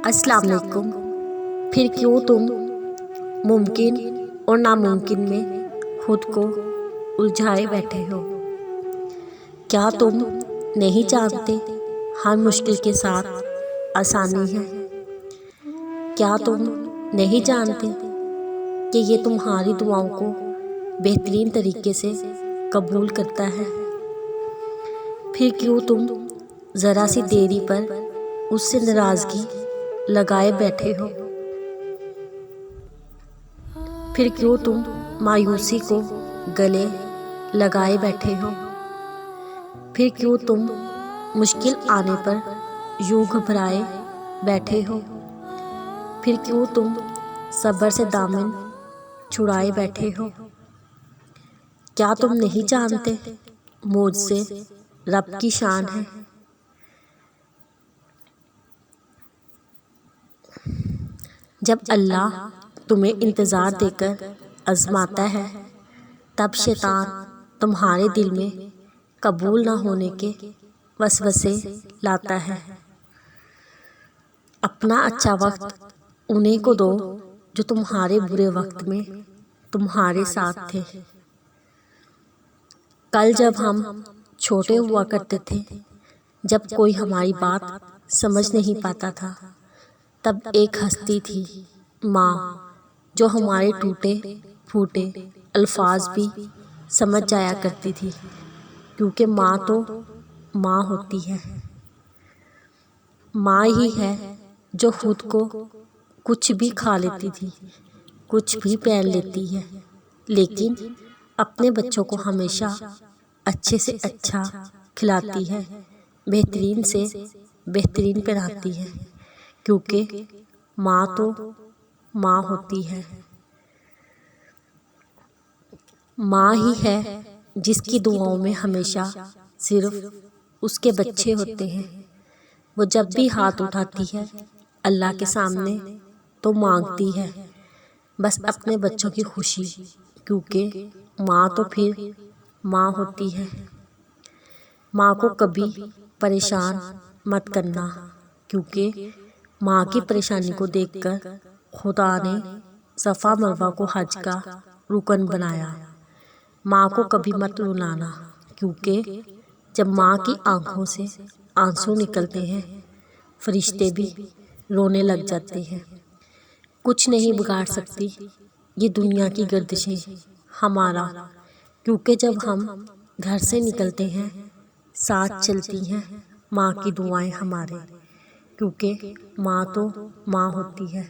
अस्सलाम वालेकुम। फिर क्यों तुम मुमकिन और नामुमकिन में खुद को उलझाए बैठे हो? क्या तुम नहीं जानते हर मुश्किल के साथ आसानी है? क्या तुम नहीं जानते कि ये तुम्हारी दुआओं को बेहतरीन तरीके से कबूल करता है? फिर क्यों तुम ज़रा सी देरी पर उससे नाराज़गी लगाए बैठे हो? फिर क्यों तुम मायूसी को गले लगाए बैठे हो? फिर क्यों तुम मुश्किल आने पर यूं घबराए बैठे हो? फिर क्यों तुम सब्र से दामन छुड़ाए बैठे हो? क्या तुम नहीं जानते मुझसे रब की शान है? जब अल्लाह तुम्हें इंतज़ार देकर आज़माता है, तब शैतान तुम्हारे दिल में कबूल ना होने के वसवसे लाता है। अपना अच्छा वक्त उन्हीं को दो जो तुम्हारे बुरे वक्त में तुम्हारे साथ थे। कल जब हम छोटे हुआ करते थे, जब कोई हमारी बात समझ नहीं पाता था, तब एक हस्ती थी, माँ, जो हमारे टूटे फूटे अल्फाज भी समझ जाया करती थी, क्योंकि माँ तो माँ होती है। माँ ही है जो खुद को कुछ भी खा लेती थी, कुछ भी पहन लेती है, लेकिन अपने बच्चों को हमेशा अच्छे से अच्छा खिलाती है, बेहतरीन से बेहतरीन पहनाती है, क्योंकि माँ तो माँ होती है। माँ ही है जिसकी दुआओं में हमेशा सिर्फ उसके बच्चे होते हैं। वो जब भी हाथ उठाती है अल्लाह के सामने तो मांगती है बस अपने बच्चों की खुशी, क्योंकि माँ तो फिर माँ होती है। माँ को कभी परेशान मत करना, क्योंकि माँ की परेशानी को देखकर खुदा ने सफ़ा मरवा को हज का रुकन बनाया। माँ को कभी मत रुलाना, क्योंकि जब माँ की आंखों से आंसू निकलते हैं, फरिश्ते भी रोने लग जाते हैं। कुछ नहीं बिगाड़ सकती ये दुनिया की गर्दिशें हमारा, क्योंकि जब हम घर से निकलते हैं, साथ चलती हैं माँ की दुआएं हमारे, क्योंकि माँ तो माँ होती है।